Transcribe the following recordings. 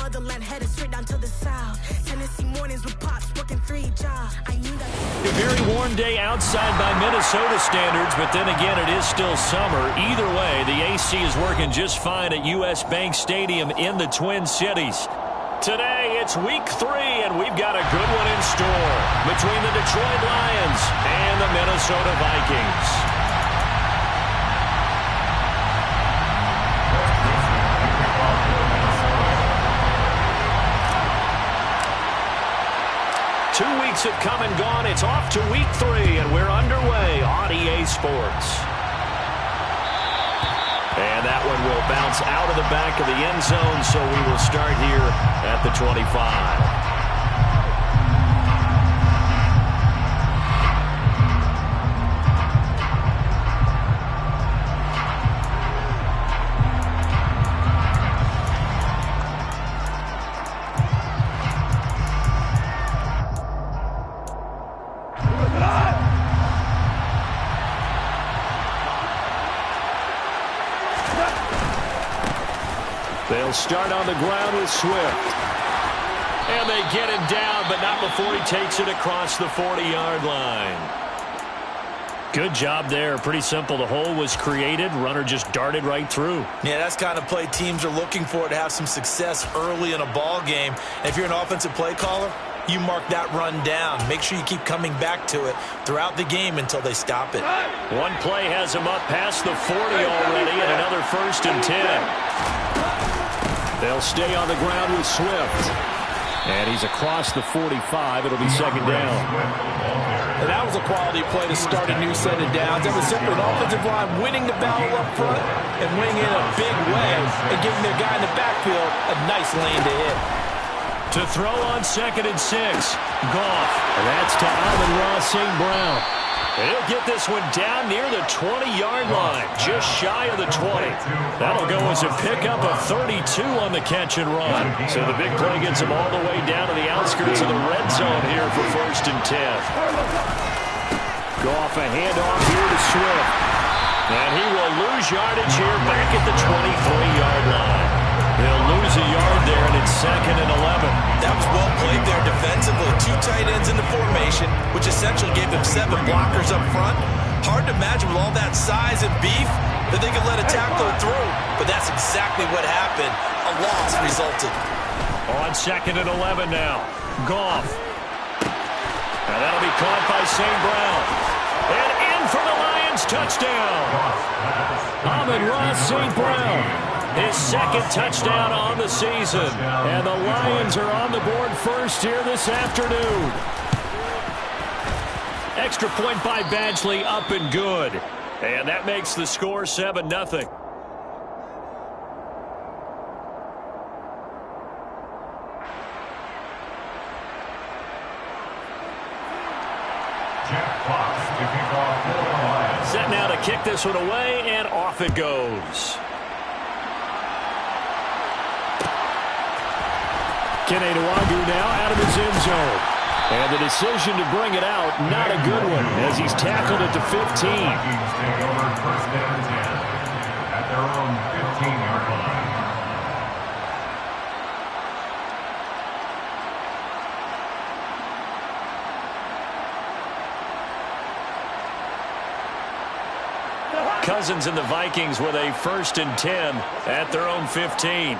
motherland, headed straight down to the south. Tennessee mornings with pops, working 3 jobs. I knew that. A very warm day outside by Minnesota standards, but then again, it is still summer. Either way, the AC is working just fine at U.S. Bank Stadium in the Twin Cities. Today, it's week 3, and we've got a good one in store between the Detroit Lions and the Minnesota Vikings. Two weeks have come and gone. It's off to week 3, and we're underway on EA Sports. And that one will bounce out of the back of the end zone, so we will start here at the 25. They'll start on the ground with Swift. And they get him down, but not before he takes it across the 40-yard line. Good job there. Pretty simple. The hole was created. Runner just darted right through. Yeah, that's kind of play teams are looking for to have some success early in a ball game. And if you're an offensive play caller, you mark that run down. Make sure you keep coming back to it throughout the game until they stop it. One play has him up past the 40 already, and another 1st and 10. They'll stay on the ground with Swift. And he's across the 45. It'll be 2nd down. And that was a quality play to start a new set of downs. That was simply an offensive line winning the battle up front and winning in a big way and giving their guy in the backfield a nice lane to hit. To throw on 2nd and 6. Goff. That's to Amon-Ra St. Brown. He'll get this one down near the 20-yard line, just shy of the 20. That'll go as a pickup of 32 on the catch and run. So the big play gets him all the way down to the outskirts of the red zone here for 1st and 10. Goff, a handoff here to Swift. And he will lose yardage here back at the 23-yard line. He'll lose a yard there, and it's 2nd and 11. That was well played there defensively. 2 tight ends in the formation, which essentially gave them 7 blockers up front. Hard to imagine with all that size and beef that they could let a tackle through. But that's exactly what happened. A loss resulted. On 2nd and 11 now. Goff. And that'll be caught by St. Brown. And in for the Lions touchdown. Amon-Ra St. Brown. His 2nd touchdown on the season. And the Lions are on the board first here this afternoon. Extra point by Badgley, up and good. And that makes the score 7-0. Set now to kick this one away, and off it goes. Kenny Nwagu now out of his end zone. And the decision to bring it out, not a good one, as he's tackled at the 15. First down and 10 at their own 15-yard line. Cousins and the Vikings with a 1st and 10 at their own 15.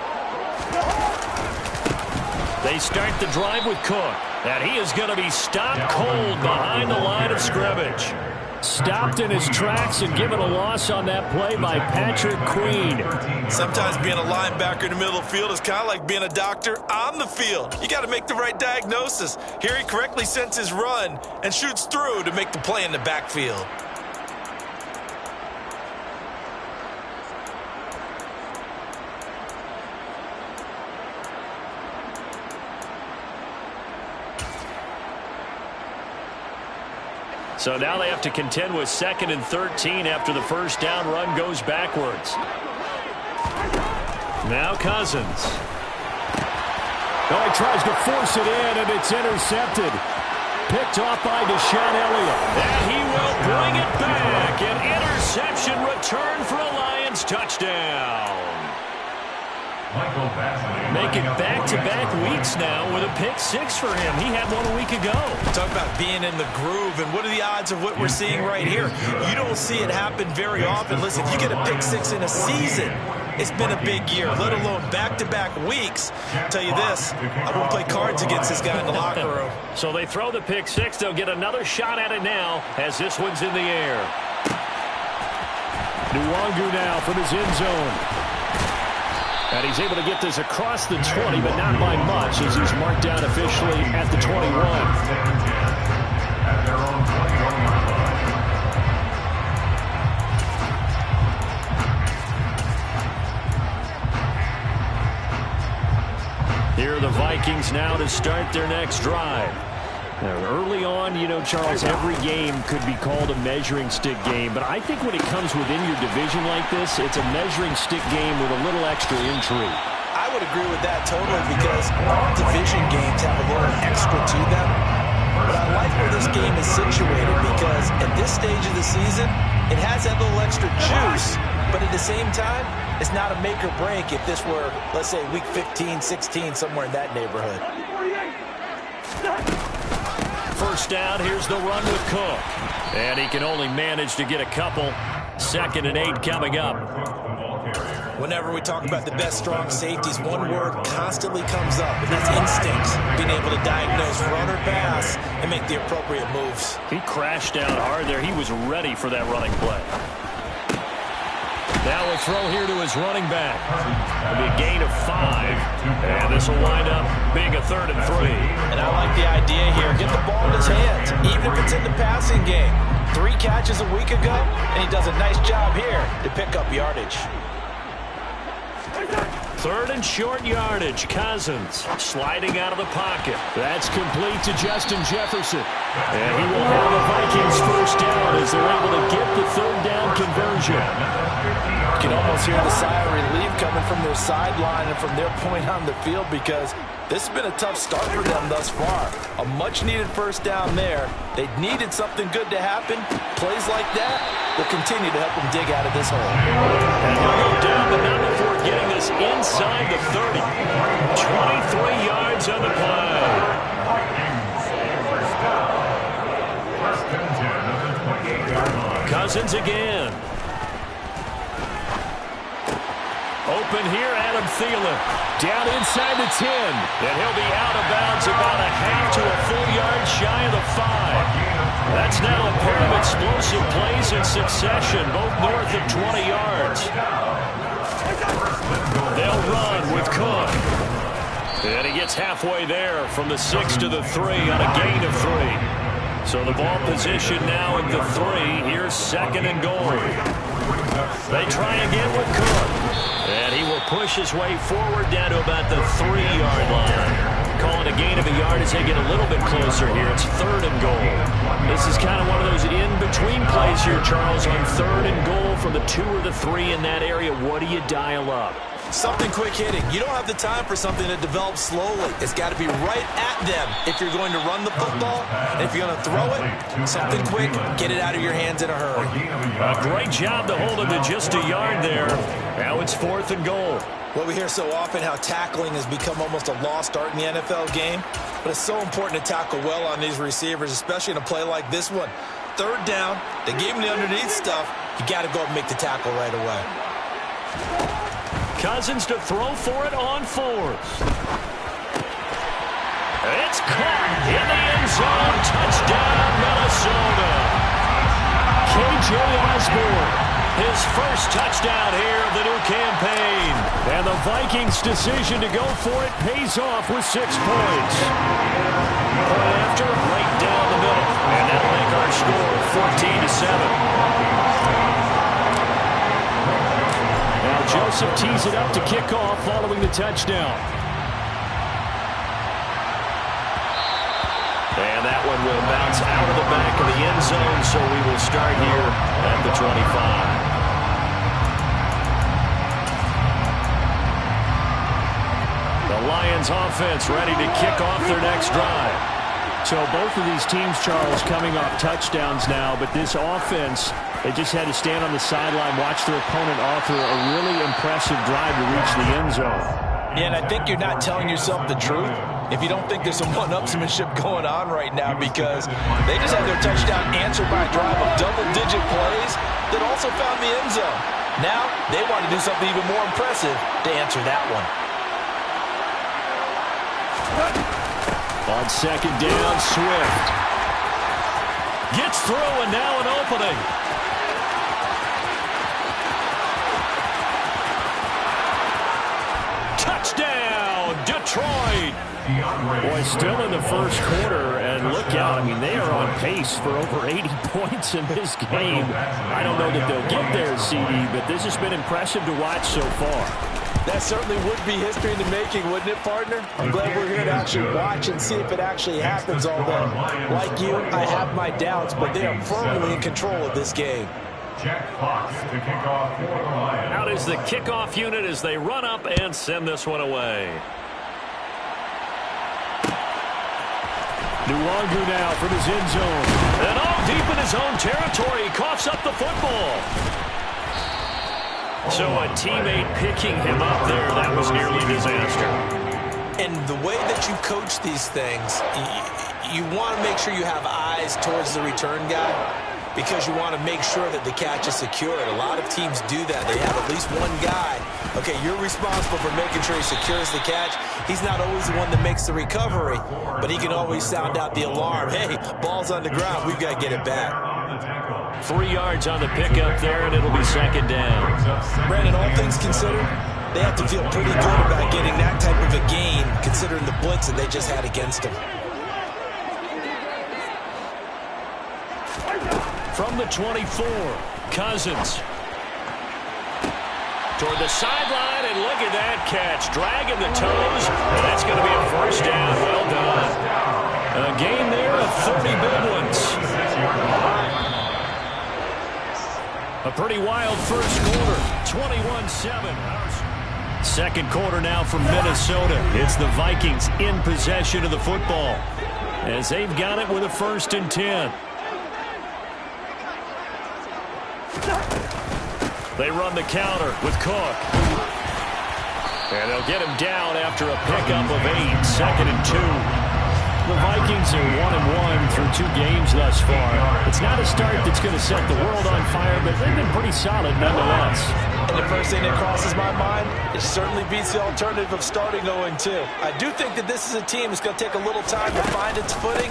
They start the drive with Cook. And he is going to be stopped cold behind the line of scrimmage. Stopped in his tracks and given a loss on that play by Patrick Queen. Sometimes being a linebacker in the middle of the field is kind of like being a doctor on the field. You got to make the right diagnosis. Here he correctly sends his run and shoots through to make the play in the backfield. So now they have to contend with 2nd and 13 after the first down run goes backwards. Now Cousins. Oh, he tries to force it in, and it's intercepted. Picked off by Deshaun Elliott. And he will bring it back. An interception return for a Lions touchdown. Make it back-to-back weeks now with a pick six for him. He had one a week ago. Talk about being in the groove, and what are the odds of what we're seeing right here? You don't see it happen very often. Listen, if you get a pick six in a season, it's been a big year, let alone back-to-back weeks. I'll tell you this, I won't play cards against this guy in the locker room. So they throw the pick six. They'll get another shot at it now as this one's in the air. Nwangu now from his end zone. And he's able to get this across the 20, but not by much, as he's marked down officially at the 21. At their own 21-yard line. Here are the Vikings now to start their next drive. Now, early on, you know, Charles, every game could be called a measuring stick game, but I think when it comes within your division like this, it's a measuring stick game with a little extra intrigue. I would agree with that totally, because all division games have a little extra to them. But I like where this game is situated, because at this stage of the season, it has that little extra juice, but at the same time, it's not a make or break if this were, let's say, week 15, 16, somewhere in that neighborhood. First down, here's the run with Cook. And he can only manage to get a couple. 2nd and 8 coming up. Whenever we talk about the best strong safeties, one word constantly comes up, and that's instincts. Being able to diagnose run or pass and make the appropriate moves. He crashed down hard there. He was ready for that running play. Now a throw here to his running back. It'll be a gain of 5. And this will wind up being a 3rd and 3. And I like the idea here. Get the ball in his hands, even if it's in the passing game. 3 catches a week ago, and he does a nice job here to pick up yardage. 3rd and short yardage. Cousins sliding out of the pocket. That's complete to Justin Jefferson. And he will have the Vikings first down as they're able to get the 3rd down conversion. You can almost hear the sigh of relief coming from their sideline and from their point on the field, because this has been a tough start for them thus far. A much-needed first down there. They needed something good to happen. Plays like that will continue to help them dig out of this hole. And he'll go down, but not before getting this inside the 30. 23 yards on the play. Cousins again. Open here, Adam Thielen. Down inside the 10. And he'll be out of bounds about a half to a full yard shy of the 5. That's now a pair of explosive plays in succession, both north of 20 yards. They'll run with Cook. And he gets halfway there from the 6 to the 3 on a gain of 3. So the ball position now at the 3. Here's 2nd and goal. They try again with Cook. And he will push his way forward down to about the 3-yard line. Call it a gain of a yard as they get a little bit closer here. It's 3rd and goal. This is kind of one of those in-between plays here, Charles, on 3rd and goal from the 2 or the 3 in that area. What do you dial up? Something quick hitting. You don't have the time for something to develop slowly. It's got to be right at them if you're going to run the football. And if you're going to throw it, something quick, get it out of your hands in a hurry. A great job to hold him to just a yard there. Now it's 4th and goal. Well, we hear so often how tackling has become almost a lost art in the NFL game. But it's so important to tackle well on these receivers, especially in a play like this one. 3rd down, they gave him the underneath stuff. You got to go and make the tackle right away. Cousins to throw for it on 4th. It's caught in the end zone. Touchdown, Minnesota. K.J. Osborne, his first touchdown here of the new campaign. And the Vikings' decision to go for it pays off with 6 points. Point after, right down the middle. And that'll make our score 14-7. Joseph tees it up to kick off following the touchdown. And that one will bounce out of the back of the end zone, so we will start here at the 25. The Lions offense ready to kick off their next drive. So both of these teams, Charles, coming off touchdowns now, but this offense, they just had to stand on the sideline, watch their opponent offer a really impressive drive to reach the end zone. Yeah, and I think you're not telling yourself the truth if you don't think there's some one-upsmanship going on right now, because they just had their touchdown answered by a drive of double-digit plays that also found the end zone. Now they want to do something even more impressive to answer that one. On second down, Swift gets through, and now an opening. Touchdown, Detroit. Boy, still in the first quarter, and look out. I mean, they are on pace for over 80 points in this game. I don't know that they'll get there, CD, but this has been impressive to watch so far. That certainly would be history in the making, wouldn't it, partner? I'm glad we're here to actually watch and see if it actually happens, although, like you, I have my doubts, but they are firmly in control of this game. Jack Fox to kick off for the Lions. Out is the kickoff unit as they run up and send this one away. Nwangu now from his end zone. And all deep in his own territory. He coughs up the football. So a teammate picking him up there, that was nearly a disaster. And the way that you coach these things, you want to make sure you have eyes towards the return guy, because you want to make sure that the catch is secured. A lot of teams do that. They have at least one guy. Okay, you're responsible for making sure he secures the catch. He's not always the one that makes the recovery, but he can always sound out the alarm. Hey, ball's on the ground. We've got to get it back. 3 yards on the pickup there, and it'll be second down. Brandon, all things considered, they have to feel pretty good about getting that type of a gain, considering the blitz that they just had against them. From the 24, Cousins. Toward the sideline, and look at that catch. Dragging the toes, and that's going to be a first down. Well done. A gain there of 30 big ones. A pretty wild first quarter, 21-7. Second quarter now from Minnesota. It's the Vikings in possession of the football as they've got it with a 1st and 10. They run the counter with Cook. And they'll get him down after a pickup of 8, 2nd and 2. The Vikings are 1-1 through 2 games thus far. It's not a start that's going to set the world on fire, but they've been pretty solid nonetheless. And the first thing that crosses my mind, it certainly beats the alternative of starting 0-2. I do think that this is a team that's going to take a little time to find its footing.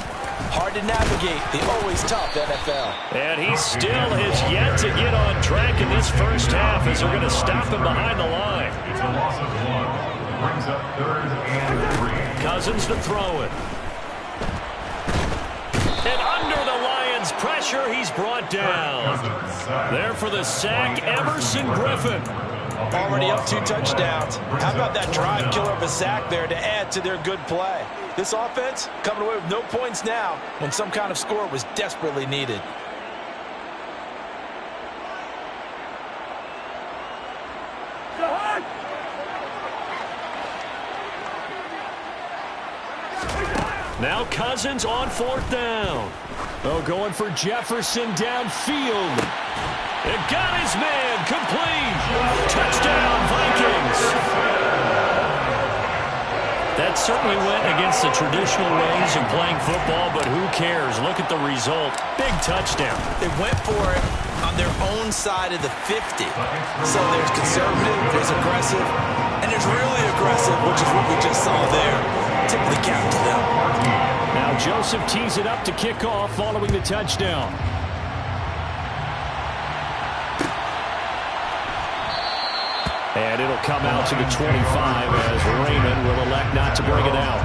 Hard to navigate the always tough NFL. And he still has yet to get on track in this first half as they're going to stop him behind the line. It's a loss of 1. Brings up 3rd and 3. Cousins to throw it. And under the Lions' pressure, he's brought down. There for the sack, Emerson Griffin. Already up 2 touchdowns. How about that drive killer of a sack there to add to their good play? This offense coming away with no points now when some kind of score was desperately needed. Now Cousins on 4th down. Oh, going for Jefferson downfield. It got his man complete. Touchdown, Vikings. That certainly went against the traditional ways of playing football, but who cares? Look at the result. Big touchdown. They went for it on their own side of the 50. So there's conservative, there's aggressive, and there's really aggressive, which is what we just saw there. Tip of the cap to them. Now Joseph tees it up to kick off following the touchdown. And it'll come out to the 25 as Raymond will elect not to bring it out.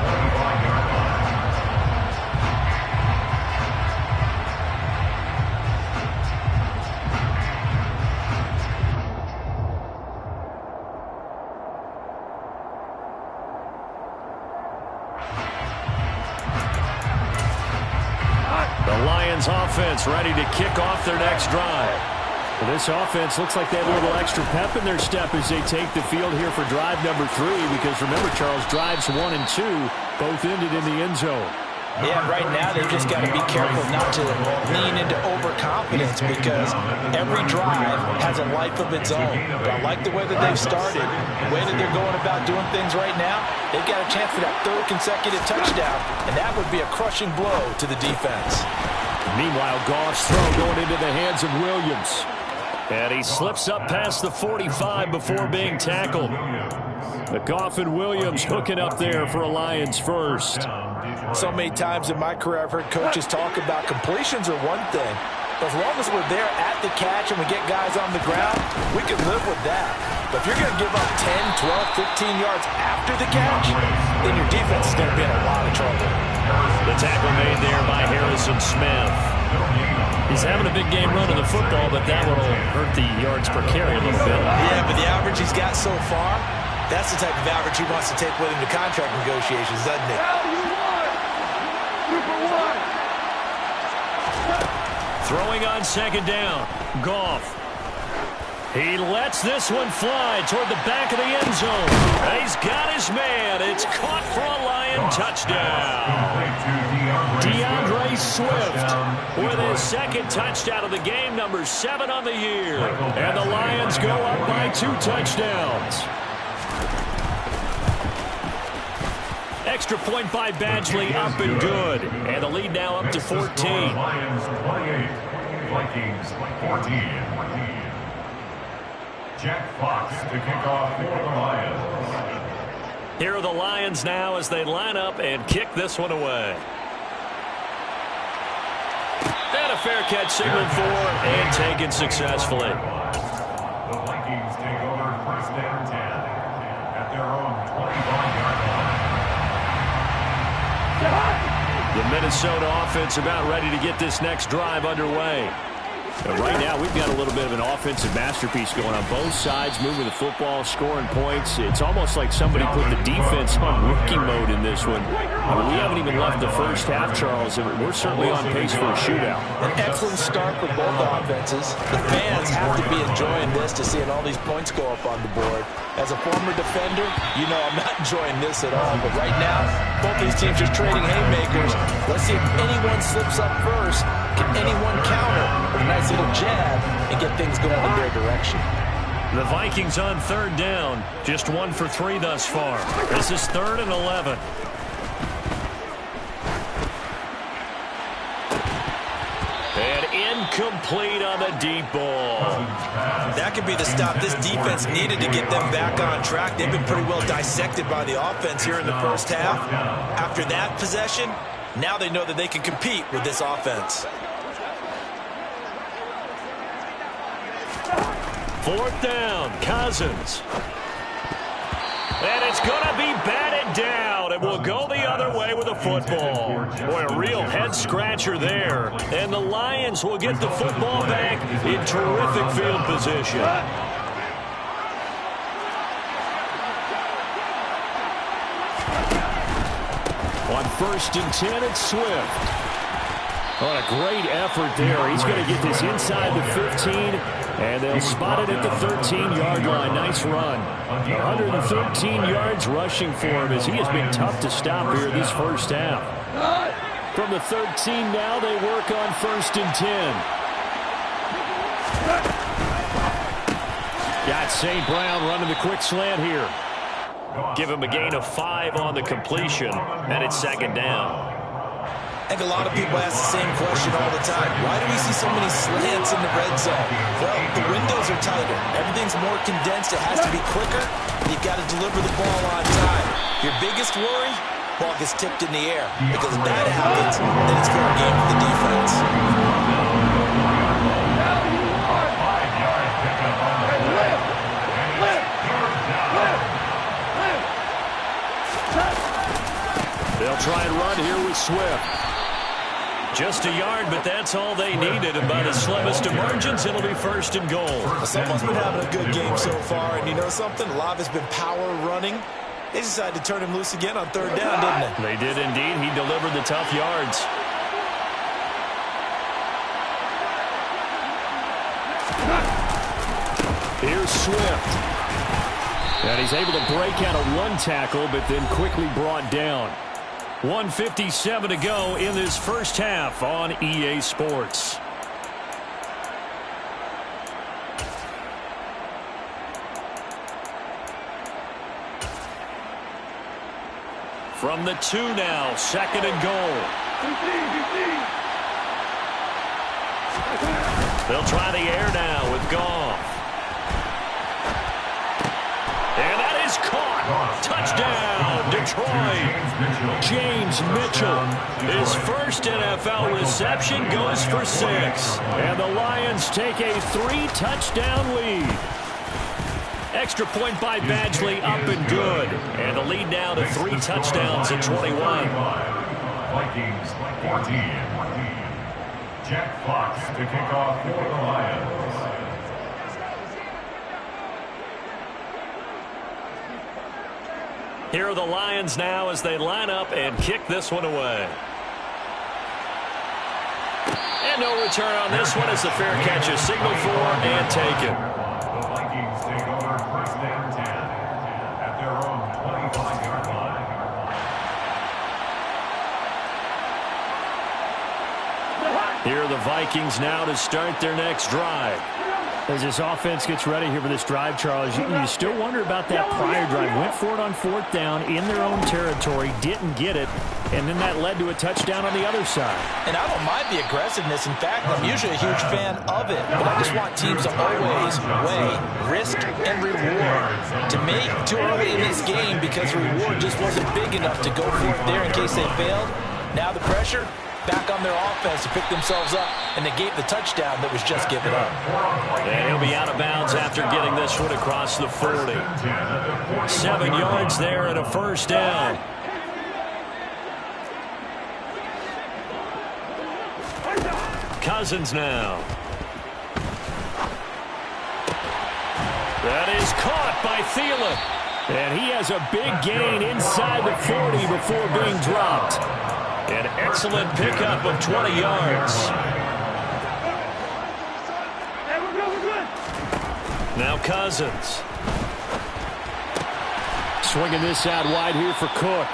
The Lions offense ready to kick off their next drive. Well, this offense looks like they have a little extra pep in their step as they take the field here for drive number 3, because remember, Charles, drives 1 and 2 both ended in the end zone. Yeah, right now they've just got to be careful not to lean into overconfidence because every drive has a life of its own. But I like the way that they've started, the way that they're going about doing things right now. They've got a chance for that third consecutive touchdown, and that would be a crushing blow to the defense. Meanwhile, Goff's throw going into the hands of Williams. And he slips up past the 45 before being tackled. The Goff and Williams hooking up there for a Lions first. So many times in my career I've heard coaches talk about completions are one thing. But as long as we're there at the catch and we get guys on the ground, we can live with that. But if you're going to give up 10, 12, 15 yards after the catch, then your defense is going to be in a lot of trouble. The tackle made there by Harrison Smith. He's having a big game running the football, but that one will hurt the yards per carry a little bit. Yeah, but the average he's got so far, that's the type of average he wants to take with him to contract negotiations, doesn't it? Throwing on second down, Goff. He lets this one fly toward the back of the end zone. He's got his man. It's caught for a Lion touchdown. DeAndre Swift with his second touchdown of the game, number 7 on the year. And the Lions go up by 2 touchdowns. Extra point by Badgley, up and good. And the lead now up to 14. Lions 28, Vikings 14. Jack Fox to kick off for the Lions. Here are the Lions now as they line up and kick this one away. And a fair catch signaled for and taken successfully. The Vikings take over first and 10 at their own 21-yard line. The Minnesota offense about ready to get this next drive underway. And right now, we've got a little bit of an offensive masterpiece going on both sides, moving the football, scoring points. It's almost like somebody put the defense on rookie mode in this one. I mean, we haven't even left the first half, Charles, and we're certainly on pace for a shootout. An excellent start for both offenses. The fans have to be enjoying this to seeing all these points go up on the board. As a former defender, you know I'm not enjoying this at all. But right now, both these teams just trading haymakers. Let's see if anyone slips up first. Can anyone counter with a nice little jab and get things going in their direction? The Vikings on third down. Just 1 for 3 thus far. This is 3rd and 11. And incomplete on the deep ball. That could be the stop this defense needed to get them back on track. They've been pretty well dissected by the offense here in the first half. After that possession, now they know that they can compete with this offense. 4th down, Cousins. And it's going to be batted down, and we'll go the other way with a football. Boy, a real head-scratcher there. And the Lions will get the football back in terrific field position. On 1st and 10, it's Swift. What a great effort there. He's going to get this inside the 15, and they'll spot it at the 13-yard line. Nice run. 113 yards rushing for him as he has been tough to stop here this first half. From the 13 now, they work on 1st and 10. Got St. Brown running the quick slant here. Give him a gain of 5 on the completion, and it's 2nd down. I think a lot of people ask the same question all the time. Why do we see so many slants in the red zone? Well, the windows are tighter. Everything's more condensed. It has to be quicker. You've got to deliver the ball on time. Your biggest worry? Ball gets tipped in the air. Because if that happens, then it's fair game for the defense. They'll try and run here with Swift. Just a yard, but that's all they needed. And by the slimmest of margins, it'll be 1st and goal. Someone's been having a good game so far, and you know something? A lot of it's been power running. They decided to turn him loose again on 3rd down, didn't they? They did indeed. He delivered the tough yards. Here's Swift. And he's able to break out of 1 tackle, but then quickly brought down. 1:57 to go in this first half on EA Sports. From the 2 now, 2nd and goal. They'll try the air now with Goff. And that is caught. Touchdown, Detroit. James Mitchell. His first NFL reception goes for 6. And the Lions take a 3-touchdown lead. Extra point by Badgley, up and good. And the lead now to 3 touchdowns at 21. Vikings 14. Jack Fox to kick off for the Lions. Here are the Lions now as they line up and kick this one away. And no return on this one as the fair catch is signaled for and taken. The Vikings take over 1st and 10 at their own 25-yard line. Here are the Vikings now to start their next drive. As this offense gets ready here for this drive, Charles, you still wonder about that prior drive. Went for it on 4th down in their own territory, didn't get it, and then that led to a touchdown on the other side. And I don't mind the aggressiveness. In fact, I'm usually a huge fan of it. But I just want teams to always weigh risk and reward. To me, too early in this game because the reward just wasn't big enough to go for it there in case they failed. Now the pressure back on their offense to pick themselves up and negate the touchdown that was just given up. And he'll be out of bounds after getting this one across the 40. 7 yards there and a 1st down. Cousins now. That is caught by Thielen. And he has a big gain inside the 40 before being dropped. An excellent pickup of 20 yards. Now Cousins. Swinging this out wide here for Cook.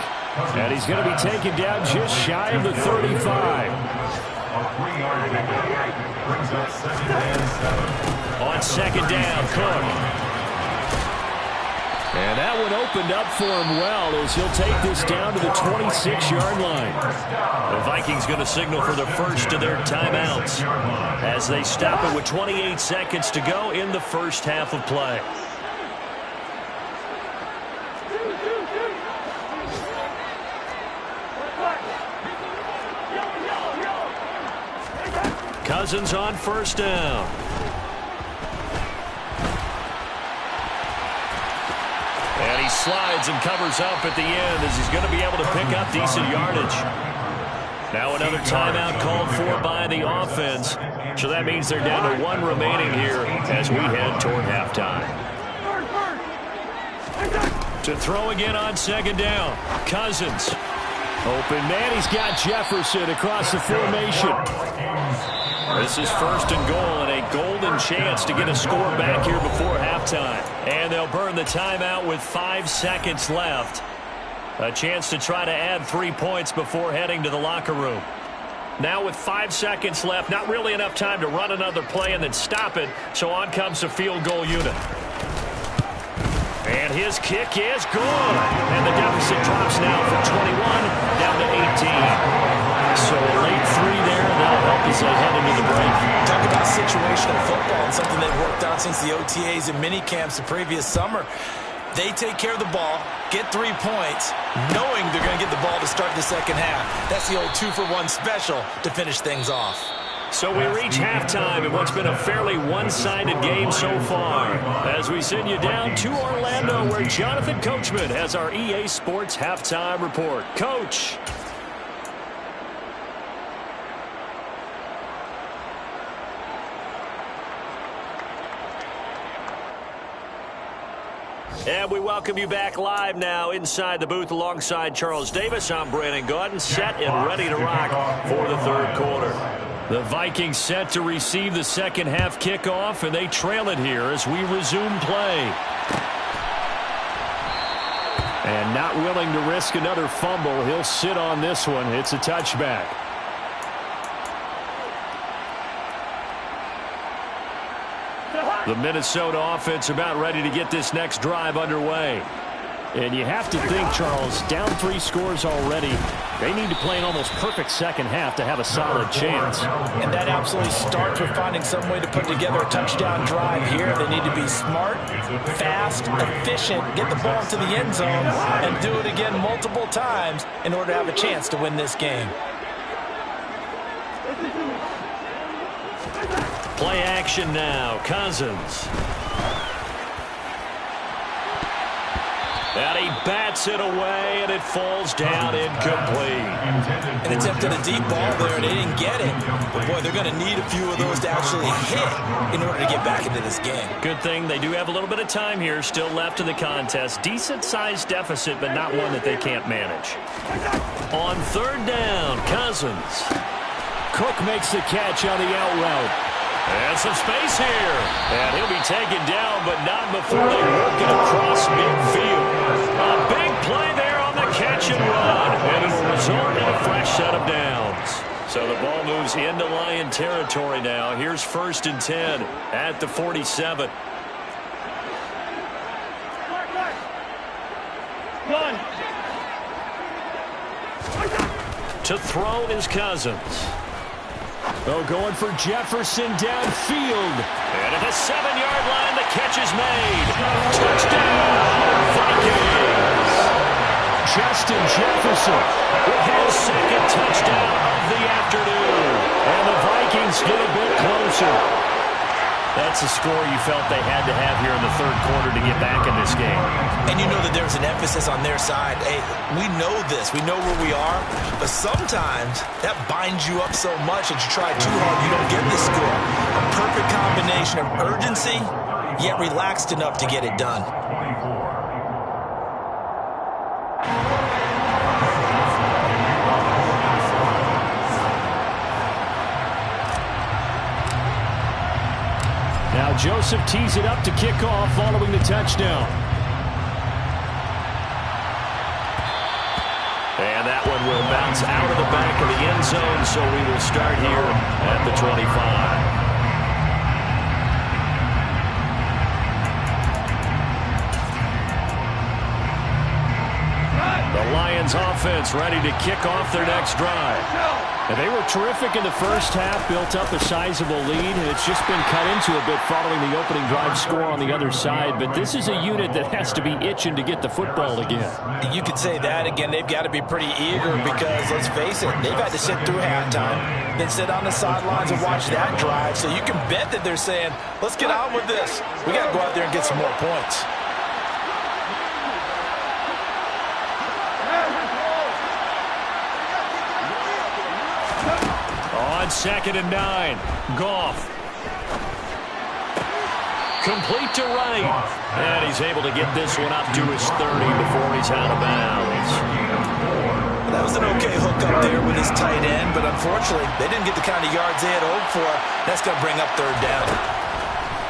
And he's going to be taken down just shy of the 35. On 2nd down, Cook. And that one opened up for him well as he'll take this down to the 26-yard line. The Vikings going to signal for the first of their timeouts as they stop it with 28 seconds to go in the first half of play. Cousins on 1st down. And he slides and covers up at the end as he's going to be able to pick up decent yardage. Now another timeout called for by the offense. So that means they're down to 1 remaining here as we head toward halftime. To throw again on 2nd down. Cousins. Open man, he's got Jefferson across the formation. This is 1st and goal and a golden chance to get a score back here before halftime. And they'll burn the timeout with 5 seconds left. A chance to try to add 3 points before heading to the locker room. Now with 5 seconds left, not really enough time to run another play and then stop it. So on comes the field goal unit. And his kick is good. And the deficit drops now from 21 down to 18. So a late 3 there, and that'll help as they head into the break. Talk about situational football and something they've worked on since the OTAs and mini camps the previous summer. They take care of the ball, get 3 points, knowing they're going to get the ball to start the second half. That's the old 2-for-1 special to finish things off. So we reach halftime in what's been a fairly one-sided game so far. As we send you down to Orlando, where Jonathan Coachman has our EA Sports halftime report. Coach. And we welcome you back live now inside the booth alongside Charles Davis. I'm Brandon Gaudin, set and ready to rock for the 3rd quarter. The Vikings set to receive the second half kickoff, and they trail it here as we resume play. And not willing to risk another fumble. He'll sit on this one. It's a touchback. The Minnesota offense about ready to get this next drive underway. And you have to think, Charles, down 3 scores already. They need to play an almost perfect second half to have a solid chance. And that absolutely starts with finding some way to put together a touchdown drive here. They need to be smart, fast, efficient, get the ball to the end zone, and do it again multiple times in order to have a chance to win this game. Play action now. Cousins. And he bats it away, and it falls down incomplete. An attempt at a deep ball there, and they didn't get it. But, boy, they're going to need a few of those to actually hit in order to get back into this game. Good thing they do have a little bit of time here still left in the contest. Decent-sized deficit, but not one that they can't manage. On 3rd down, Cousins. Cook makes the catch on the out route. And some space here. And he'll be taken down, but not before they work it across midfield. A big play there on the catch and run. And it will result in a fresh set of downs. So the ball moves into Lion territory now. Here's 1st and 10 at the 47. To throw is Cousins. Oh, going for Jefferson downfield. And at the 7-yard line, the catch is made. Touchdown, Vikings. Justin Jefferson with his 2nd touchdown of the afternoon. And the Vikings get a bit closer. That's a score you felt they had to have here in the 3rd quarter to get back in this game. And you know that there's an emphasis on their side. Hey, we know this. We know where we are. But sometimes that binds you up so much that you try too hard, you don't get the score. A perfect combination of urgency, yet relaxed enough to get it done. Now Joseph tees it up to kick off following the touchdown. And that one will bounce out of the back of the end zone, so we will start here at the 25. The Lions offense ready to kick off their next drive. And they were terrific in the first half, built up a sizable lead, and it's just been cut into a bit following the opening drive score on the other side. But this is a unit that has to be itching to get the football again. You could say that again. They've got to be pretty eager because, let's face it, they've had to sit through halftime, then sit on the sidelines and watch that drive. So you can bet that they're saying, let's get on with this. We got to go out there and get some more points. On 2nd and 9, Goff. Complete to right. And he's able to get this one up to his 30 before he's out of bounds. That was an okay hook up there with his tight end, but unfortunately, they didn't get the kind of yards they had hoped for. That's going to bring up 3rd down.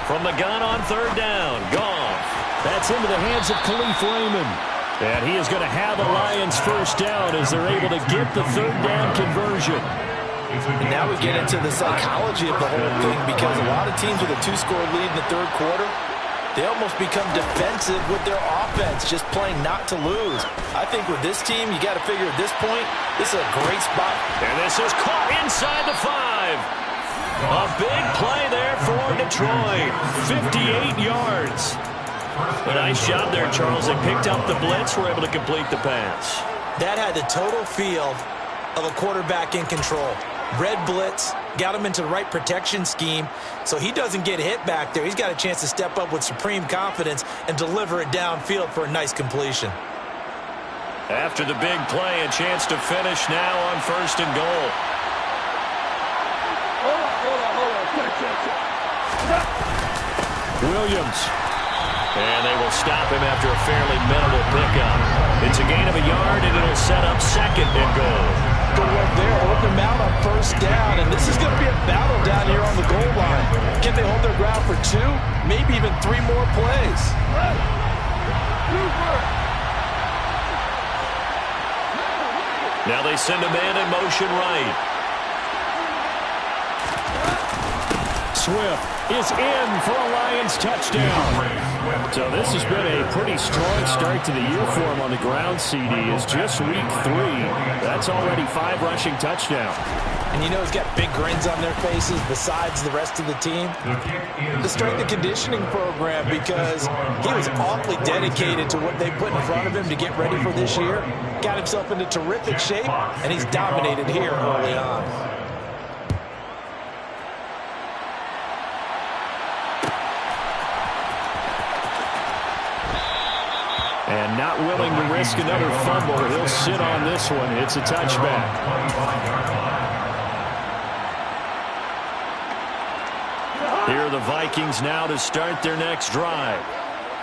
From the gun on 3rd down, Goff. That's into the hands of Khalif Raymond. And he is going to have the Lions 1st down as they're able to get the 3rd down conversion. And now we get into the psychology of the whole thing because a lot of teams with a 2-score lead in the 3rd quarter, they almost become defensive with their offense, just playing not to lose. I think with this team, you got to figure at this point, this is a great spot. And this is caught inside the 5. A big play there for Detroit. 58 yards. A nice job there, Charles. They picked up the blitz, were able to complete the pass. That had the total feel of a quarterback in control. Red blitz, got him into the right protection scheme, so he doesn't get hit back there. He's got a chance to step up with supreme confidence and deliver it downfield for a nice completion. After the big play, a chance to finish now on 1st and goal. Williams. And they will stop him after a fairly minimal pickup. It's a gain of a yard, and it'll set up 2nd and goal. Good work there. Open him out on 1st down, and this is going to be a battle down here on the goal line. Can they hold their ground for 2, maybe even 3 more plays? Now they send a man in motion right. Swift is in for a Lions touchdown. So this has been a pretty strong start to the year for him on the ground, CD. It's just week 3. That's already 5 rushing touchdowns. And you know he's got big grins on their faces besides the rest of the team. The strength and conditioning program, because he was awfully dedicated to what they put in front of him to get ready for this year. Got himself into terrific shape, and he's dominated here early on. And not willing to risk another fumble. He'll sit on this one. It's a touchback. Here are the Vikings now to start their next drive.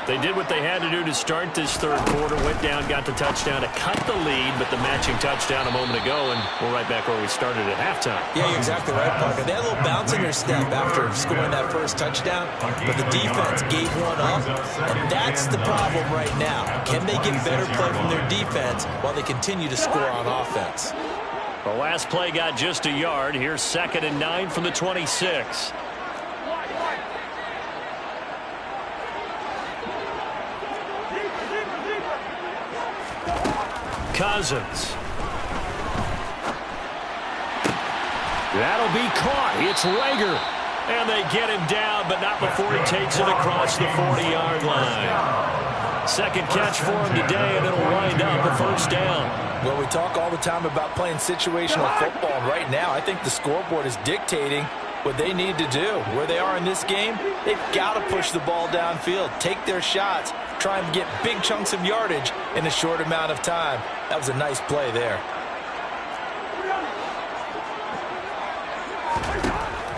They did what they had to do to start this third quarter. Went down, got the touchdown to cut the lead, but the matching touchdown a moment ago, and we're right back where we started at halftime. Yeah, you're exactly right, Parker. They had a little bounce in their step after scoring that first touchdown, but the defense gave one up, and that's the problem right now. Can they get better play from their defense while they continue to score on offense? The last play got just a yard. Here's 2nd and 9 from the 26. Cousins. That'll be caught. It's Rager. And they get him down, but not before he takes it across the 40-yard line. Second catch for him today, and it'll wind up a first down. Well, we talk all the time about playing situational football, and right now I think the scoreboard is dictating what they need to do. Where they are in this game, they've got to push the ball downfield, take their shots, try and get big chunks of yardage in a short amount of time. That was a nice play there.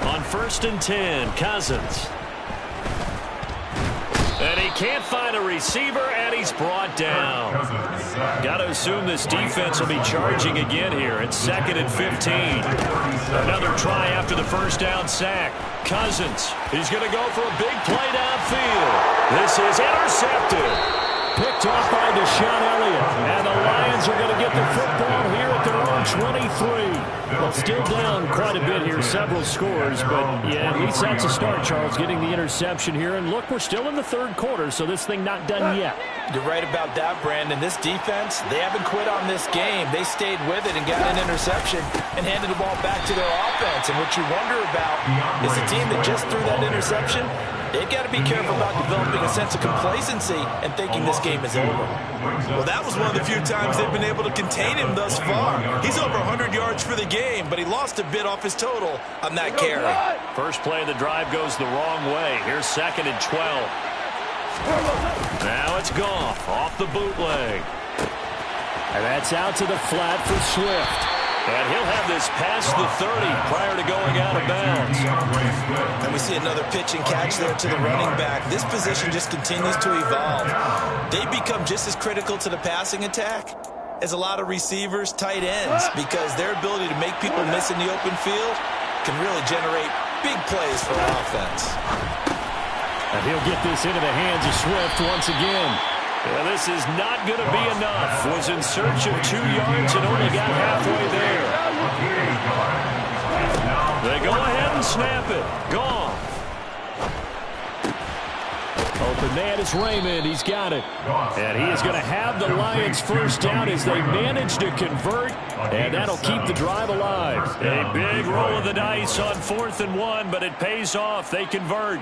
On 1st and 10, Cousins. And he can't find a receiver, and he's brought down. Got to assume this defense will be charging again here. It's 2nd and 15. Another try after the first down sack. Cousins, he's going to go for a big play downfield. This is intercepted. Picked off by Deshaun Elliott. And the Lions are going to get the football here at their own 23. Well, still down quite a bit here, several scores. But, yeah, at least that's a start, Charles, getting the interception here. And, look, we're still in the third quarter, so this thing not done yet. You're right about that, Brandon. This defense, they haven't quit on this game. They stayed with it and got an interception and handed the ball back to their offense. And what you wonder about is the team that just threw that interception, they've got to be careful about developing a sense of complacency and thinking this game is over. Well, that was one of the few times they've been able to contain him thus far. He's over 100 yards for the game, but he lost a bit off his total on that carry. First play of the drive goes the wrong way. Here's 2nd and 12. Now it's Goff off the bootleg. And that's out to the flat for Swift. And he'll have this past the 30 prior to going out of bounds. And we see another pitch and catch there to the running back. This position just continues to evolve. They become just as critical to the passing attack as a lot of receivers, tight ends, because their ability to make people miss in the open field can really generate big plays for an offense. And he'll get this into the hands of Swift once again. Yeah, this is not going to be enough. Was in search of 2 yards and only got halfway there. They go ahead and snap it. Gone. Open man is Raymond. He's got it. And he is going to have the Lions first down as they manage to convert. And that'll keep the drive alive. A big roll of the dice on 4th and 1, but it pays off. They convert.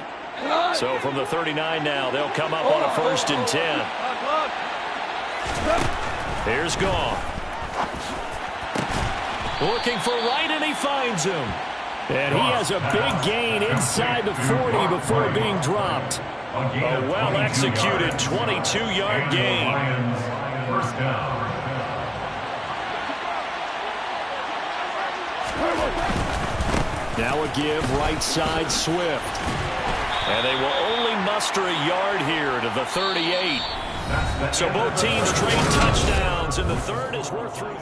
So from the 39 now, they'll come up on a 1st and 10. Here's Goff. Looking for Wright, and he finds him. And he has a big gain inside the 40 before being dropped. A well-executed 22-yard gain. First down. Now a give right side Swift. And they will only muster a yard here to the 38. So both teams trade touchdowns, and the third is worth through.